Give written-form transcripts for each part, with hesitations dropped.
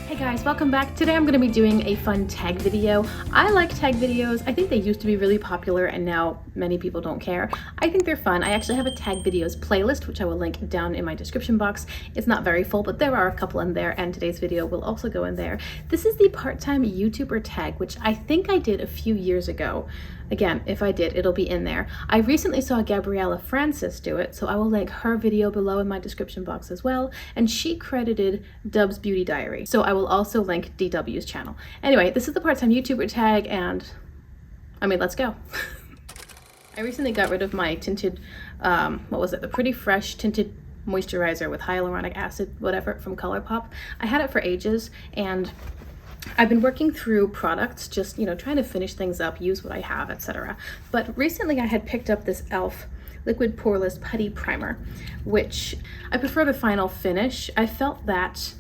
Hey guys, welcome back. Today I'm going to be doing a fun tag video. I like tag videos. I think they used to be really popular and now many people don't care. I think they're fun. I actually have a tag videos playlist, which I will link down in my description box. It's not very full, but there are a couple in there, and today's video will also go in there. This is the part-time YouTuber tag, which I think I did a few years ago. Again, if I did, it'll be in there. I recently saw Gabriella Francis do it, so I will link her video below in my description box as well, and she credited Dub's Beauty Diary, so I will also link DW's channel. Anyway, this is the part-time YouTuber tag, and let's go. I recently got rid of my tinted, the Pretty Fresh tinted moisturizer with hyaluronic acid, whatever, from ColourPop. I had it for ages, and I've been working through products, just, trying to finish things up, use what I have, etc. But recently I had picked up this e.l.f. Liquid Poreless Putty Primer, which I prefer the final finish. I felt that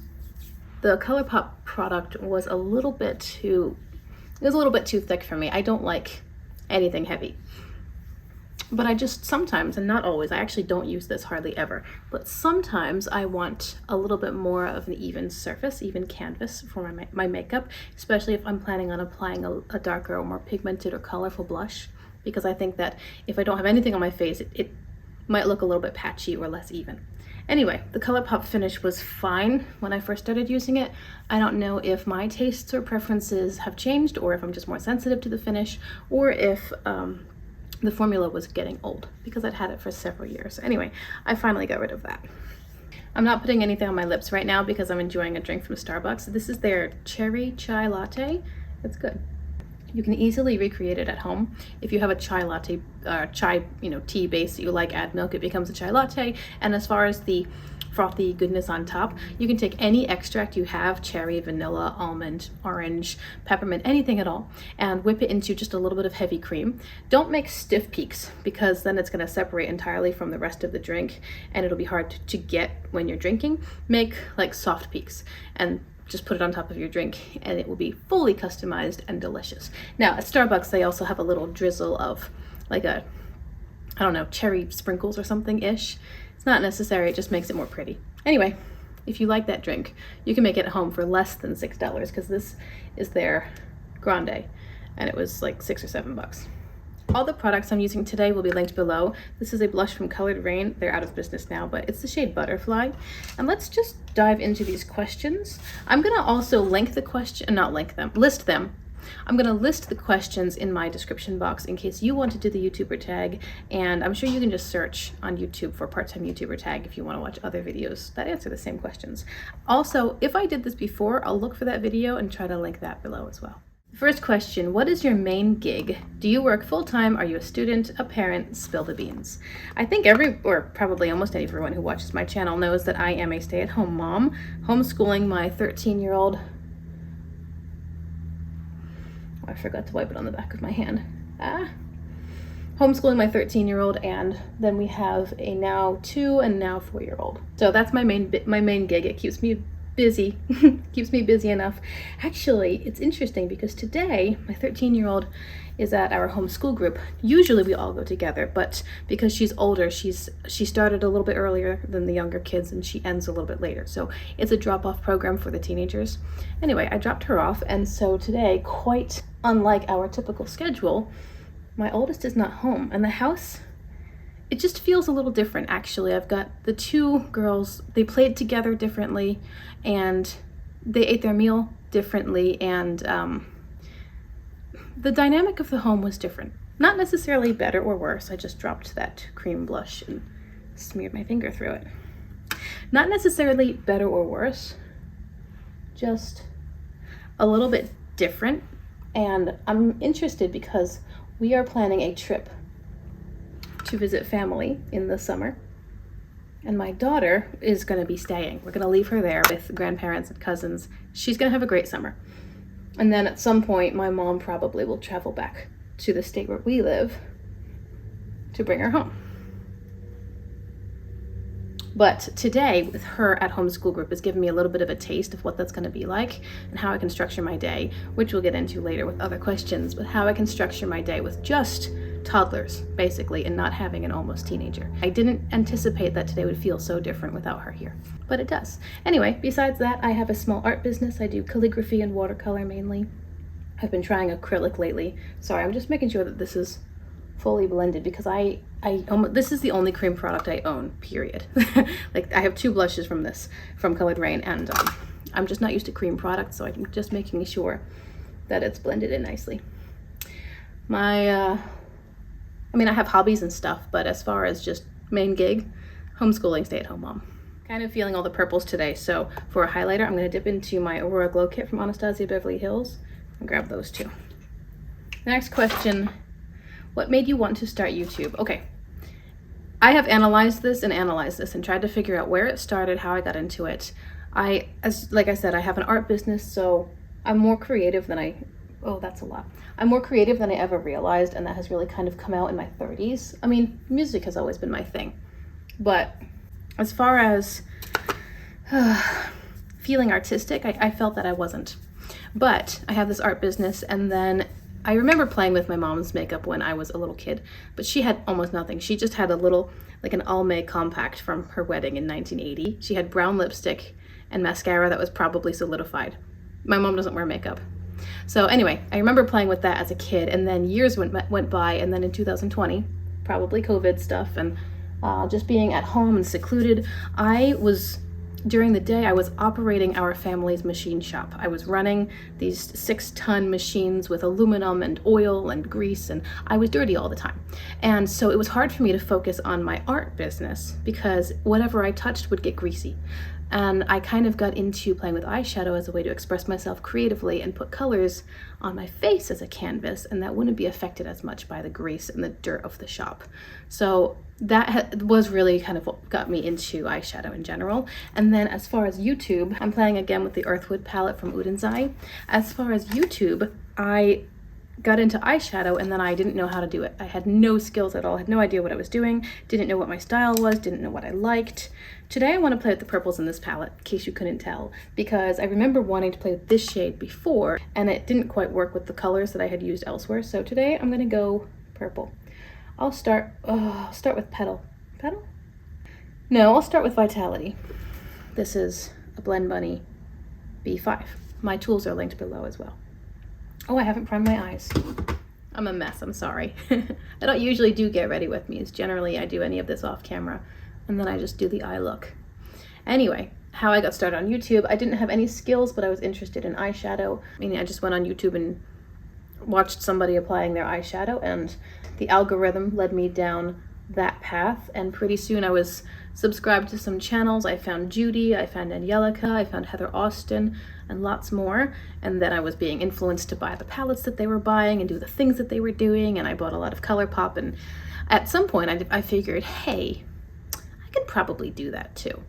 the ColourPop product was a little bit too thick for me. I don't like anything heavy. But I just sometimes, and not always, I actually don't use this hardly ever, but sometimes I want a little bit more of an even surface, even canvas for my makeup, especially if I'm planning on applying a darker or more pigmented or colorful blush, because I think that if I don't have anything on my face, it might look a little bit patchy or less even. Anyway, the ColourPop finish was fine when I first started using it. I don't know if my tastes or preferences have changed, or if I'm just more sensitive to the finish, or if the formula was getting old, because I'd had it for several years. Anyway, I finally got rid of that. I'm not putting anything on my lips right now because I'm enjoying a drink from Starbucks. This is their cherry chai latte. It's good. You can easily recreate it at home. If you have a chai latte, tea base that you like, add milk, it becomes a chai latte. And as far as the frothy goodness on top, you can take any extract you have, cherry, vanilla, almond, orange, peppermint, anything at all, and whip it into just a little bit of heavy cream. Don't make stiff peaks, because then it's going to separate entirely from the rest of the drink and it'll be hard to get when you're drinking. Make like soft peaks and just put it on top of your drink, and it will be fully customized and delicious. Now at Starbucks they also have a little drizzle of like cherry sprinkles or something-ish. It's not necessary, it just makes it more pretty. Anyway, if you like that drink, you can make it at home for less than $6, because this is their grande, and it was like $6 or $7. All the products I'm using today will be linked below. This is a blush from Colored Rain. They're out of business now, but it's the shade Butterfly. And let's just dive into these questions. I'm gonna also list them. I'm going to list the questions in my description box in case you want to do the YouTuber tag, and I'm sure you can just search on YouTube for part-time YouTuber tag if you want to watch other videos that answer the same questions. Also, if I did this before, I'll look for that video and try to link that below as well. First question, what is your main gig? Do you work full-time? Are you a student, a parent? Spill the beans. I think probably almost everyone who watches my channel knows that I am a stay-at-home mom, homeschooling my 13-year-old. I forgot to wipe it on the back of my hand. Homeschooling my 13-year-old, and then we have a now 2 and now 4-year-old. So that's my main gig. It keeps me busy, keeps me busy enough. Actually, it's interesting because today my 13-year-old is at our homeschool group. Usually we all go together, but because she's older, she started a little bit earlier than the younger kids, and she ends a little bit later. So it's a drop-off program for the teenagers. Anyway, I dropped her off, and so today, quite unlike our typical schedule, my oldest is not home, and the house, it just feels a little different. Actually, I've got the two girls, they played together differently, and they ate their meal differently, and the dynamic of the home was different. Not necessarily better or worse. I just dropped that cream blush and smeared my finger through it. Not necessarily better or worse, just a little bit different. And I'm interested because we are planning a trip to visit family in the summer. And my daughter is going to be staying. We're going to leave her there with grandparents and cousins. She's going to have a great summer. And then at some point, my mom probably will travel back to the state where we live to bring her home. But today, with her at homeschool group, has given me a little bit of a taste of what that's going to be like and how I can structure my day, which we'll get into later with other questions, but how I can structure my day with just toddlers, basically, and not having an almost teenager. I didn't anticipate that today would feel so different without her here, but it does. Anyway, besides that, I have a small art business. I do calligraphy and watercolor mainly. I've been trying acrylic lately. Sorry, I'm just making sure that this is fully blended because this is the only cream product I own, period. Like, I have 2 blushes from this, from Colored Rain, and I'm just not used to cream products, so I'm just making sure that it's blended in nicely. I mean, I have hobbies and stuff, but as far as just main gig, homeschooling, stay-at-home mom. Kind of feeling all the purples today, so for a highlighter, I'm going to dip into my Aurora Glow Kit from Anastasia Beverly Hills and grab those 2. The next question, what made you want to start YouTube? Okay, I have analyzed this and tried to figure out where it started, how I got into it. Like I said, I have an art business, so I'm more creative than I'm more creative than I ever realized, and that has really kind of come out in my 30s. I mean, music has always been my thing, but as far as feeling artistic, I felt that I wasn't. But I have this art business, and then I remember playing with my mom's makeup when I was a little kid, but she had almost nothing. She just had a little, like an Almay compact from her wedding in 1980. She had brown lipstick and mascara that was probably solidified. My mom doesn't wear makeup. So anyway, I remember playing with that as a kid, and then years went by, and then in 2020, probably COVID stuff, and just being at home and secluded, during the day, I was operating our family's machine shop. I was running these 6-ton machines with aluminum and oil and grease, and I was dirty all the time. And so it was hard for me to focus on my art business because whatever I touched would get greasy. And I kind of got into playing with eyeshadow as a way to express myself creatively and put colors on my face as a canvas, and that wouldn't be affected as much by the grease and the dirt of the shop. So that was really kind of what got me into eyeshadow in general. And then as far as YouTube, I'm playing again with the Earthwood palette from Udenzai. As far as YouTube, I got into eyeshadow and then I didn't know how to do it. I had no skills at all, had no idea what I was doing, didn't know what my style was, didn't know what I liked. Today I want to play with the purples in this palette, in case you couldn't tell, because I remember wanting to play with this shade before and it didn't quite work with the colors that I had used elsewhere. So today I'm going to go purple. I'll start with Petal. Petal? No, I'll start with Vitality. This is a Blend Bunny B5. My tools are linked below as well. Oh, I haven't primed my eyes. I'm a mess, I'm sorry. I don't usually do get ready with me. It's generally I do any of this off camera and then I just do the eye look. Anyway, how I got started on YouTube, I didn't have any skills, but I was interested in eyeshadow. I mean, I just went on YouTube and watched somebody applying their eyeshadow and the algorithm led me down that path, and pretty soon I was subscribed to some channels. I found Judy, I found Angelica, I found Heather Austin, and lots more. And then I was being influenced to buy the palettes that they were buying and do the things that they were doing, and I bought a lot of ColourPop, and at some point I figured, hey, I could probably do that too.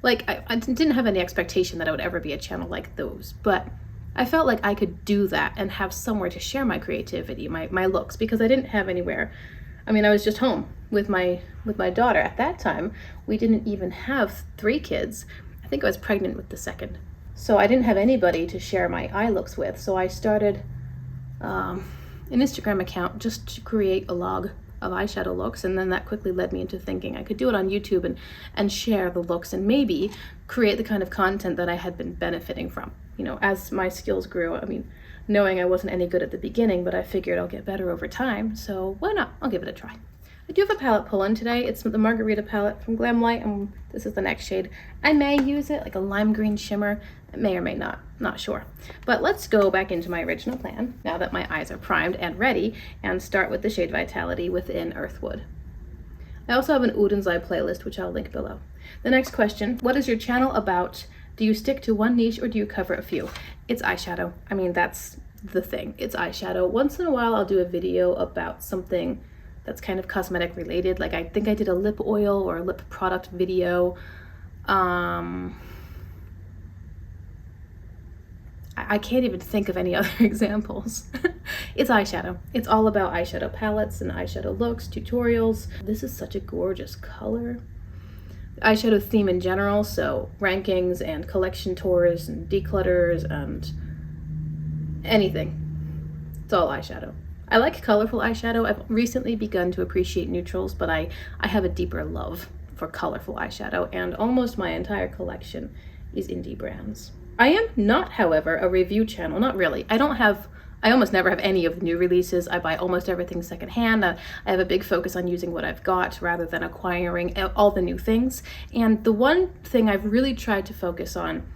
Like, I didn't have any expectation that I would ever be a channel like those, but I felt like I could do that and have somewhere to share my creativity, my looks, because I didn't have anywhere. I mean, I was just home with my daughter. At that time, we didn't even have 3 kids. I think I was pregnant with the 2nd. So I didn't have anybody to share my eye looks with. So I started an Instagram account just to create a log of eyeshadow looks, and then that quickly led me into thinking I could do it on YouTube and share the looks and maybe create the kind of content that I had been benefiting from. You know, as my skills grew, I mean, knowing I wasn't any good at the beginning, but I figured I'll get better over time, so why not? I'll give it a try. I do have a palette pull-in today. It's the Margarita palette from Glamlight, and this is the next shade. I may use it, like a lime green shimmer. It may or may not, not sure. But let's go back into my original plan, now that my eyes are primed and ready, and start with the shade Vitality within Earthwood. I also have an Udenzai playlist, which I'll link below. The next question, what is your channel about? Do you stick to one niche or do you cover a few? It's eyeshadow. I mean, that's the thing. It's eyeshadow. Once in a while, I'll do a video about something that's kind of cosmetic related. Like I think I did a lip oil or a lip product video. I can't even think of any other examples. It's eyeshadow. It's all about eyeshadow palettes and eyeshadow looks, tutorials. This is such a gorgeous color. Eyeshadow theme in general, so rankings and collection tours and declutters and anything. It's all eyeshadow. I like colorful eyeshadow. I've recently begun to appreciate neutrals, but I have a deeper love for colorful eyeshadow, and almost my entire collection is indie brands. I am not, however, a review channel. Not really. I almost never have any of the new releases. I buy almost everything secondhand. I have a big focus on using what I've got rather than acquiring all the new things. And the one thing I've really tried to focus on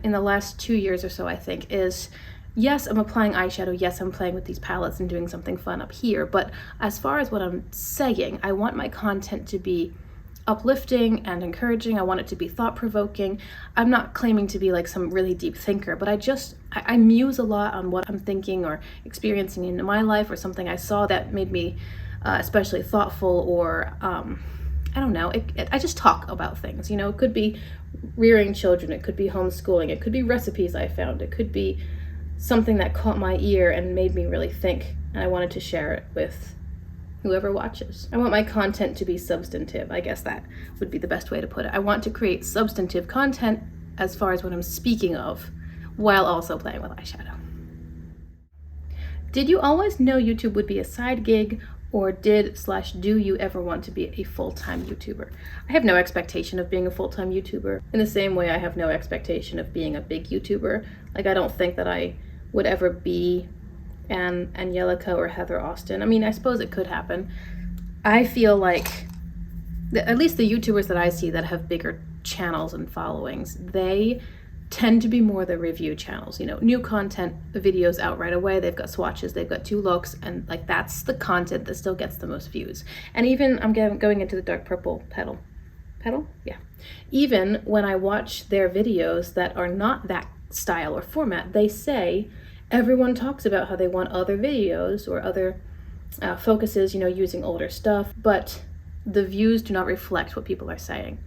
in the last 2 years or so, I think, is yes, I'm applying eyeshadow. Yes, I'm playing with these palettes and doing something fun up here. But as far as what I'm saying, I want my content to be uplifting and encouraging. I want it to be thought-provoking. I'm not claiming to be like some really deep thinker, but I muse a lot on what I'm thinking or experiencing in my life, or something I saw that made me especially thoughtful, or I don't know, I just talk about things, you know. It could be rearing children, it could be homeschooling, it could be recipes I found, it could be something that caught my ear and made me really think, and I wanted to share it with whoever watches. I want my content to be substantive. I guess that would be the best way to put it. I want to create substantive content as far as what I'm speaking of, while also playing with eyeshadow. Did you always know YouTube would be a side gig, or do you ever want to be a full-time YouTuber? I have no expectation of being a full-time YouTuber, in the same way I have no expectation of being a big YouTuber. Like, I don't think that I would ever be an Angelica or Heather Austin. I mean, I suppose it could happen. I feel like, at least the YouTubers that I see that have bigger channels and followings, they tend to be more the review channels, you know, new content, the videos out right away, they've got swatches, they've got 2 looks, and like that's the content that still gets the most views. And even, I'm going into the dark purple petal? Yeah. Even when I watch their videos that are not that style or format, they say, everyone talks about how they want other videos or other focuses, you know, using older stuff, but the views do not reflect what people are saying.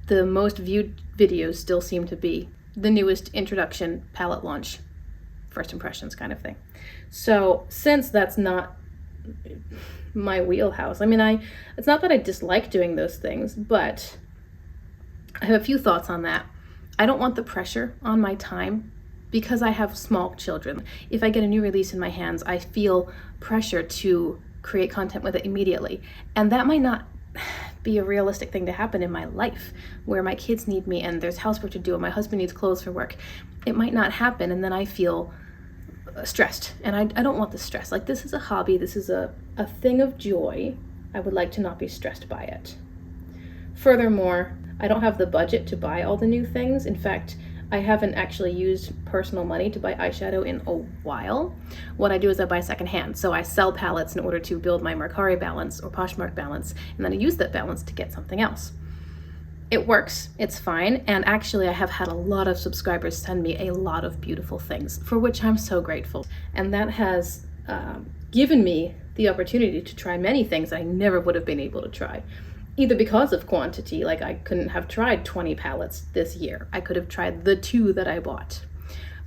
The most viewed videos still seem to be the newest introduction, palette launch, first impressions kind of thing. So since that's not my wheelhouse, I mean, it's not that I dislike doing those things, but I have a few thoughts on that. I don't want the pressure on my time, because I have small children. If I get a new release in my hands, I feel pressure to create content with it immediately. And that might not be a realistic thing to happen in my life, where my kids need me and there's housework to do and my husband needs clothes for work. It might not happen, and then I feel stressed, and I don't want the stress. Like, this is a hobby, this is a thing of joy. I would like to not be stressed by it. Furthermore, I don't have the budget to buy all the new things. In fact, I haven't actually used personal money to buy eyeshadow in a while. What I do is I buy secondhand. So I sell palettes in order to build my MERCARI balance or Poshmark balance, and then I use that balance to get something else. It works, it's fine, and actually I have had a lot of subscribers send me a lot of beautiful things, for which I'm so grateful. And that has given me the opportunity to try many things I never would have been able to try. Either because of quantity, like I couldn't have tried 20 palettes this year. I could have tried the 2 that I bought.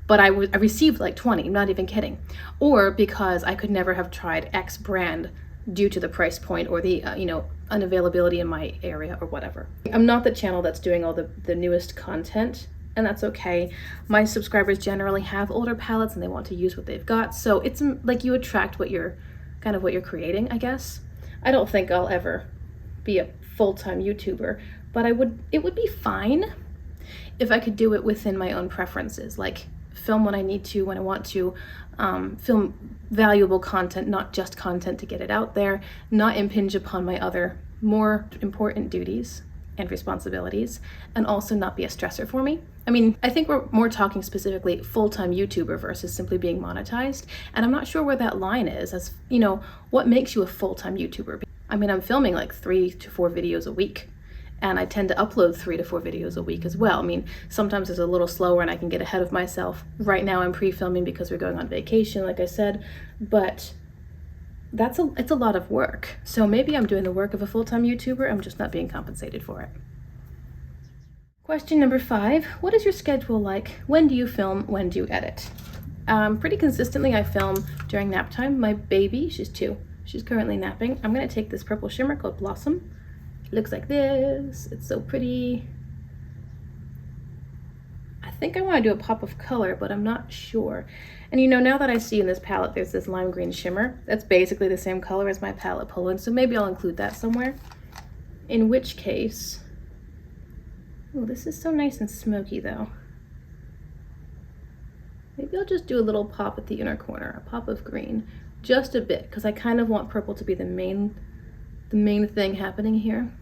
But I received like 20, I'm not even kidding. Or because I could never have tried X brand due to the price point or the unavailability in my area or whatever. I'm not the channel that's doing all the newest content, and that's okay. My subscribers generally have older palettes and they want to use what they've got. So it's like you attract what you're creating, I guess. I don't think I'll ever be a full-time YouTuber, but it would be fine if I could do it within my own preferences, like film when I need to, when I want to, film valuable content, not just content to get it out there, not impinge upon my other more important duties and responsibilities, and also not be a stressor for me. I mean, I think we're more talking specifically full-time YouTuber versus simply being monetized, and I'm not sure where that line is, as you know, what makes you a full-time YouTuber? I mean, I'm filming like 3 to 4 videos a week, and I tend to upload 3 to 4 videos a week as well. I mean, sometimes it's a little slower and I can get ahead of myself. Right now I'm pre-filming because we're going on vacation, like I said, but it's a lot of work. So maybe I'm doing the work of a full-time YouTuber, I'm just not being compensated for it. Question number 5, what is your schedule like? When do you film? When do you edit? Pretty consistently I film during nap time. My baby, she's 2. She's currently napping. I'm gonna take this purple shimmer called Blossom. It looks like this. It's so pretty. I think I want to do a pop of color, but I'm not sure. And you know, now that I see in this palette, there's this lime green shimmer. That's basically the same color as my palette pull-in, so maybe I'll include that somewhere. In which case, oh, this is so nice and smoky though. Maybe I'll just do a little pop at the inner corner, a pop of green, just a bit, because I kind of want purple to be the main thing happening here.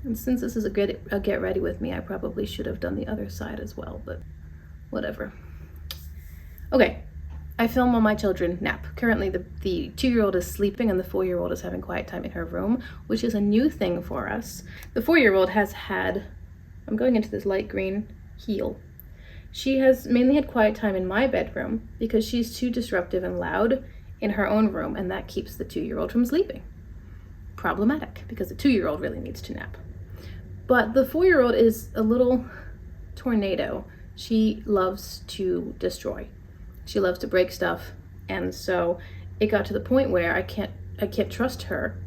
And since this is a get ready with me, I probably should have done the other side as well, but whatever. Okay, I film while my children nap. Currently the 2-year-old is sleeping and the 4-year-old is having quiet time in her room, which is a new thing for us. The 4-year-old has had, I'm going into this light green heel. She has mainly had quiet time in my bedroom because she's too disruptive and loud in her own room, and that keeps the 2-year-old from sleeping. Problematic, because the 2-year-old really needs to nap. But the 4-year-old is a little tornado. She loves to destroy. She loves to break stuff, and so it got to the point where I can't trust her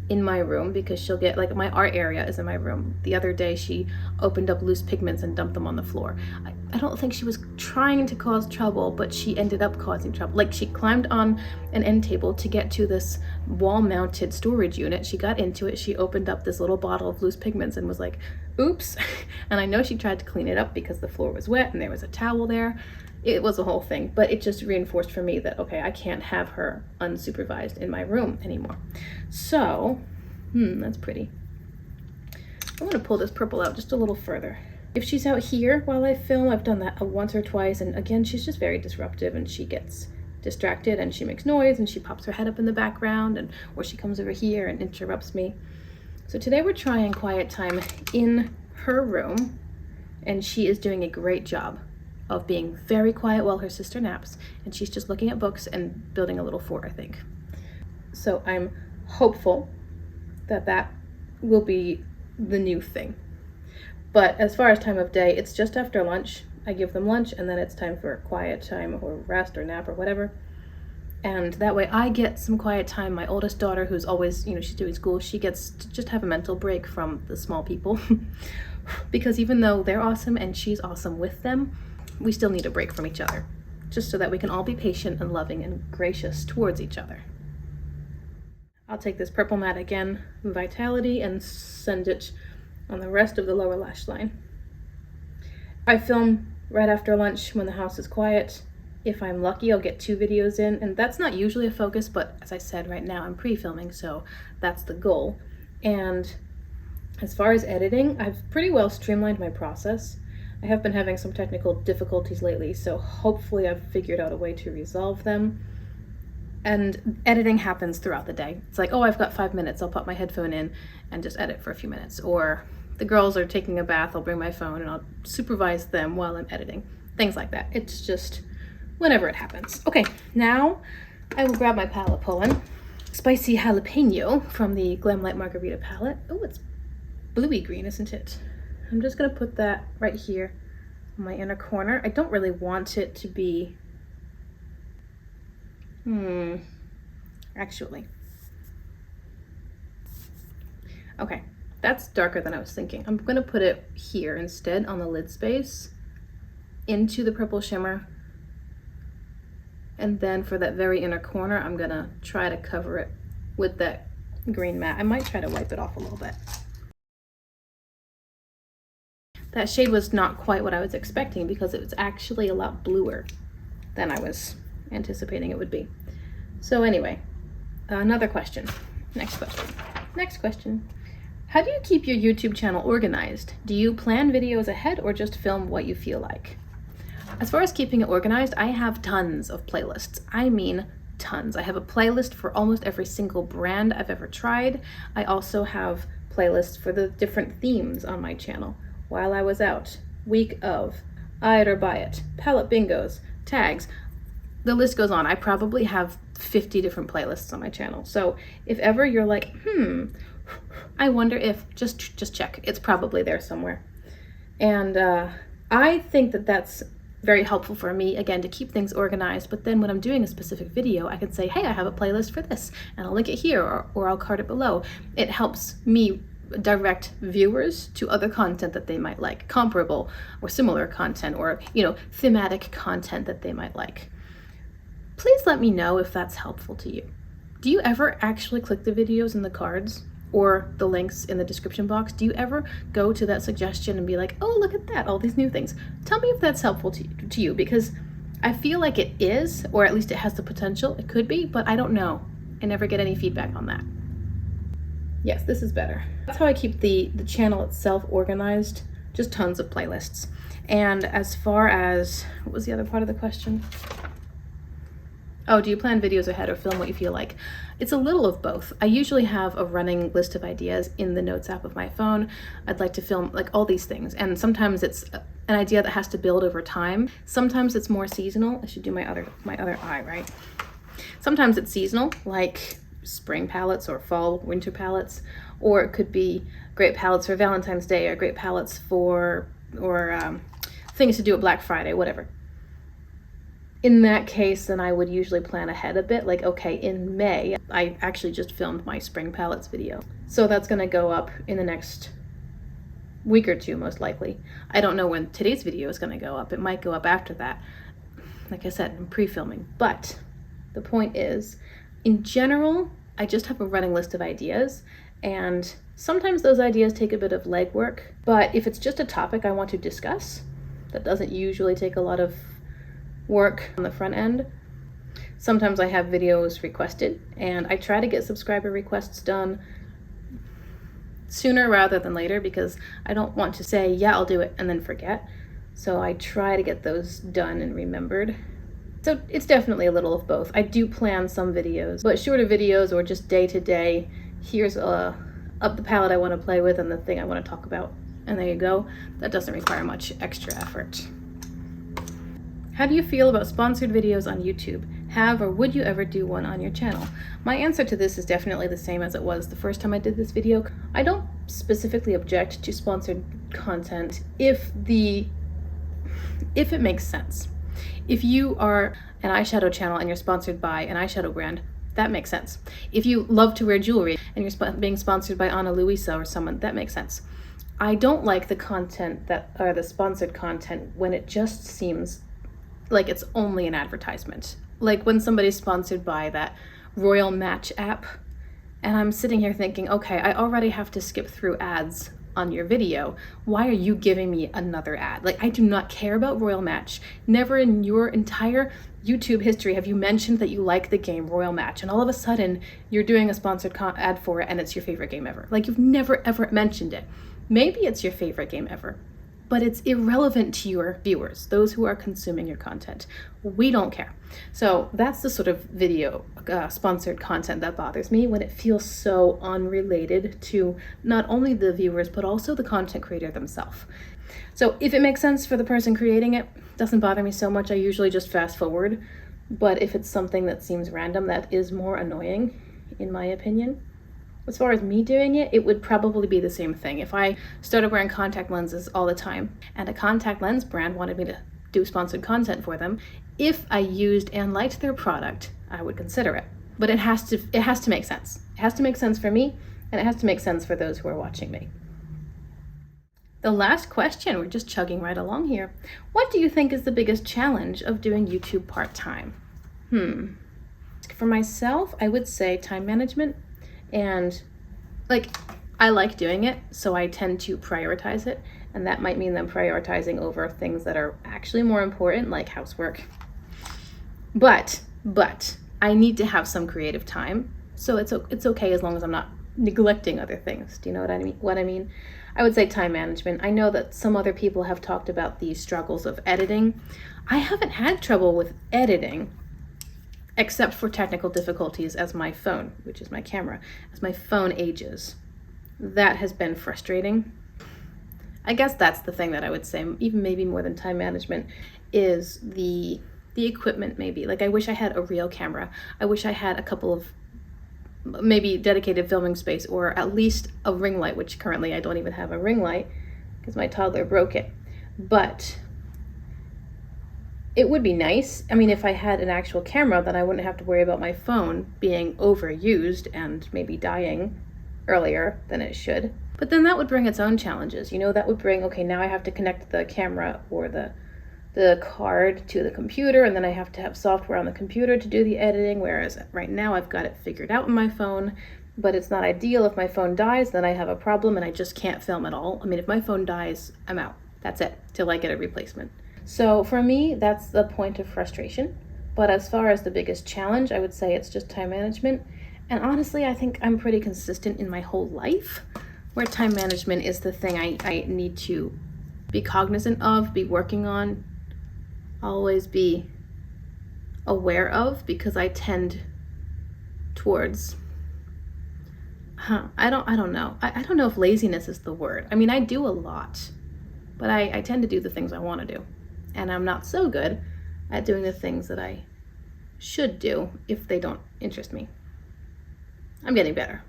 in my room because she'll get, like, my art area is in my room. The other day she opened up loose pigments and dumped them on the floor. I don't think she was trying to cause trouble, but she ended up causing trouble. Like, she climbed on an end table to get to this wall-mounted storage unit. She got into it, she opened up this little bottle of loose pigments and was like, oops. And I know she tried to clean it up because the floor was wet and there was a towel there. It was a whole thing, but it just reinforced for me that, okay, I can't have her unsupervised in my room anymore. So, that's pretty. I'm gonna pull this purple out just a little further. If she's out here while I film, I've done that once or twice, and again, she's just very disruptive and she gets distracted and she makes noise and she pops her head up in the background, or she comes over here and interrupts me. So today we're trying quiet time in her room, and she is doing a great job of being very quiet while her sister naps, and she's just looking at books and building a little fort, I think. So I'm hopeful that that will be the new thing. But as far as time of day, it's just after lunch. I give them lunch and then it's time for quiet time or rest or nap or whatever. And that way I get some quiet time. My oldest daughter, who's always, she's doing school, she gets to just have a mental break from the small people. Because even though they're awesome and she's awesome with them, we still need a break from each other, just so that we can all be patient and loving and gracious towards each other. I'll take this purple matte again, Vitality, and send it on the rest of the lower lash line. I film right after lunch when the house is quiet. If I'm lucky, I'll get 2 videos in, and that's not usually a focus, but as I said, right now I'm pre-filming, so that's the goal. And as far as editing, I've pretty well streamlined my process. I have been having some technical difficulties lately, so hopefully I've figured out a way to resolve them. And editing happens throughout the day. It's like, oh, I've got 5 minutes, I'll put my headphone in and just edit for a few minutes. Or the girls are taking a bath, I'll bring my phone and I'll supervise them while I'm editing. Things like that. It's just whenever it happens. Okay, now I will grab my palette pull-in. Spicy Jalapeno from the Glamlight Margarita palette. Oh, it's bluey green, isn't it? I'm just gonna put that right here in my inner corner. I don't really want it to be, actually. Okay, that's darker than I was thinking. I'm gonna put it here instead on the lid space, into the purple shimmer. And then for that very inner corner, I'm gonna try to cover it with that green matte. I might try to wipe it off a little bit. That shade was not quite what I was expecting because it was actually a lot bluer than I was anticipating it would be. So anyway, another question. Next question. How do you keep your YouTube channel organized? Do you plan videos ahead or just film what you feel like? As far as keeping it organized, I have tons of playlists. I mean tons. I have a playlist for almost every single brand I've ever tried. I also have playlists for the different themes on my channel. While I was out, week of, buy it or buy it, palette bingos, tags, the list goes on. I probably have 50 different playlists on my channel. So if ever you're like, I wonder if, just check. It's probably there somewhere. And I think that that's very helpful for me, again, to keep things organized. But then when I'm doing a specific video, I can say, hey, I have a playlist for this, and I'll link it here, or I'll card it below. It helps me direct viewers to other content that they might like, comparable or similar content, or, you know, thematic content that they might like. Please let me know if that's helpful to you. Do you ever actually click the videos in the cards or the links in the description box? Do you ever go to that suggestion and be like, oh, look at that, all these new things? Tell me if that's helpful to you, because I feel like it is, or at least it has the potential. It could be, but I don't know. I never get any feedback on that. Yes, this is better. That's how I keep the channel itself organized, just tons of playlists. And as far as, what was the other part of the question? Oh, do you plan videos ahead or film what you feel like? It's a little of both. I usually have a running list of ideas in the notes app of my phone. I'd like to film like all these things. And sometimes it's an idea that has to build over time. Sometimes it's more seasonal. I should do my other eye, right? Sometimes it's seasonal, like spring palettes or fall, winter palettes, or it could be great palettes for Valentine's Day, or great palettes for, things to do at Black Friday, whatever. In that case, then I would usually plan ahead a bit, like, okay, in May, I actually just filmed my spring palettes video. So that's gonna go up in the next week or two, most likely. I don't know when today's video is gonna go up. It might go up after that. Like I said, I'm pre-filming. But the point is, in general, I just have a running list of ideas, and sometimes those ideas take a bit of legwork. But if it's just a topic I want to discuss, that doesn't usually take a lot of work on the front end. Sometimes I have videos requested, and I try to get subscriber requests done sooner rather than later, because I don't want to say, yeah, I'll do it, and then forget. So I try to get those done and remembered. So it's definitely a little of both. I do plan some videos, but shorter videos or just day to day, here's up the palette I want to play with and the thing I want to talk about. And there you go. That doesn't require much extra effort. How do you feel about sponsored videos on YouTube? Have or would you ever do one on your channel? My answer to this is definitely the same as it was the first time I did this video. I don't specifically object to sponsored content if it makes sense. If you are an eyeshadow channel and you're sponsored by an eyeshadow brand, that makes sense. If you love to wear jewelry and you're being sponsored by Ana Luisa or someone, that makes sense. I don't like the content the sponsored content when it just seems like it's only an advertisement. Like when somebody's sponsored by that Royal Match app, and I'm sitting here thinking, okay, I already have to skip through ads on your video. Why are you giving me another ad? Like, I do not care about Royal Match. Never in your entire YouTube history have you mentioned that you like the game Royal Match, and all of a sudden you're doing a sponsored ad for it and it's your favorite game ever. Like, you've never ever mentioned it. Maybe it's your favorite game ever, but it's irrelevant to your viewers, those who are consuming your content. We don't care. So that's the sort of video sponsored content that bothers me, when it feels so unrelated to not only the viewers, but also the content creator themselves. So if it makes sense for the person creating it, doesn't bother me so much. I usually just fast forward. But if it's something that seems random, that is more annoying, in my opinion. As far as me doing it, it would probably be the same thing. If I started wearing contact lenses all the time and a contact lens brand wanted me to do sponsored content for them, if I used and liked their product, I would consider it. But it has to make sense. It has to make sense for me, and it has to make sense for those who are watching me. The last question, we're just chugging right along here. What do you think is the biggest challenge of doing YouTube part-time? For myself, I would say time management. And I like doing it, so I tend to prioritize it. And that might mean them prioritizing over things that are actually more important, like housework. But I need to have some creative time. So it's okay as long as I'm not neglecting other things. Do you know what I mean? I would say time management. I know that some other people have talked about the struggles of editing. I haven't had trouble with editing, except for technical difficulties as my phone, which is my camera, as my phone ages. That has been frustrating. I guess that's the thing that I would say, even maybe more than time management, is the equipment maybe. Like, I wish I had a real camera. I wish I had a couple of maybe dedicated filming space, or at least a ring light, which currently I don't even have a ring light because my toddler broke it. But it would be nice. I mean, if I had an actual camera, then I wouldn't have to worry about my phone being overused and maybe dying earlier than it should. But then that would bring its own challenges. You know, that would bring, okay, now I have to connect the camera or the card to the computer, and then I have to have software on the computer to do the editing, whereas right now I've got it figured out on my phone. But it's not ideal. If my phone dies, then I have a problem and I just can't film at all. I mean, if my phone dies, I'm out. That's it, till I get a replacement. So for me, that's the point of frustration. But as far as the biggest challenge, I would say it's just time management. And honestly, I think I'm pretty consistent in my whole life, where time management is the thing I need to be cognizant of, be working on, always be aware of, because I tend towards, I don't know. I don't know if laziness is the word. I mean, I do a lot, but I tend to do the things I want to do. And I'm not so good at doing the things that I should do if they don't interest me. I'm getting better.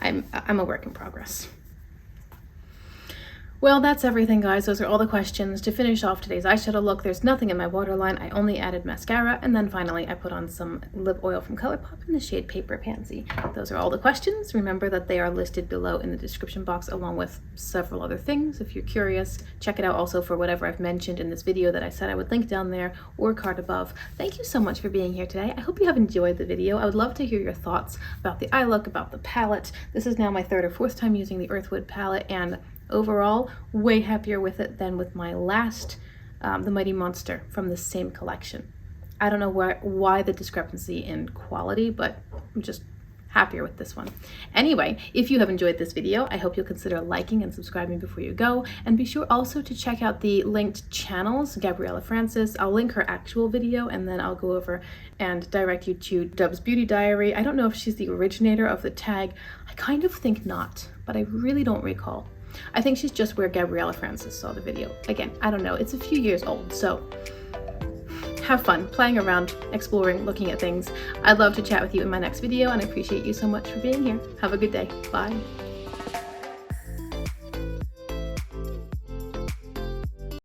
I'm a work in progress. Well, that's everything, guys. Those are all the questions. To finish off today's eyeshadow look, there's nothing in my waterline. I only added mascara, and then finally I put on some lip oil from ColourPop in the shade Paper Pansy. Those are all the questions. Remember that they are listed below in the description box, along with several other things. If you're curious, check it out also for whatever I've mentioned in this video that I said I would link down there or card above. Thank you so much for being here today. I hope you have enjoyed the video. I would love to hear your thoughts about the eye look, about the palette. This is now my third or fourth time using the Earthwood palette, and overall, way happier with it than with my last, the Mighty Monster from the same collection. I don't know why the discrepancy in quality, but I'm just happier with this one. Anyway, if you have enjoyed this video, I hope you'll consider liking and subscribing before you go, and be sure also to check out the linked channels, Gabriella Francis. I'll link her actual video, and then I'll go over and direct you to Dub's Beauty Diary. I don't know if she's the originator of the tag. I kind of think not, but I really don't recall. I think she's just where Gabriella Francis saw the video. Again, I don't know, it's a few years old, so have fun playing around, exploring, looking at things. I'd love to chat with you in my next video, and I appreciate you so much for being here. Have a good day. Bye.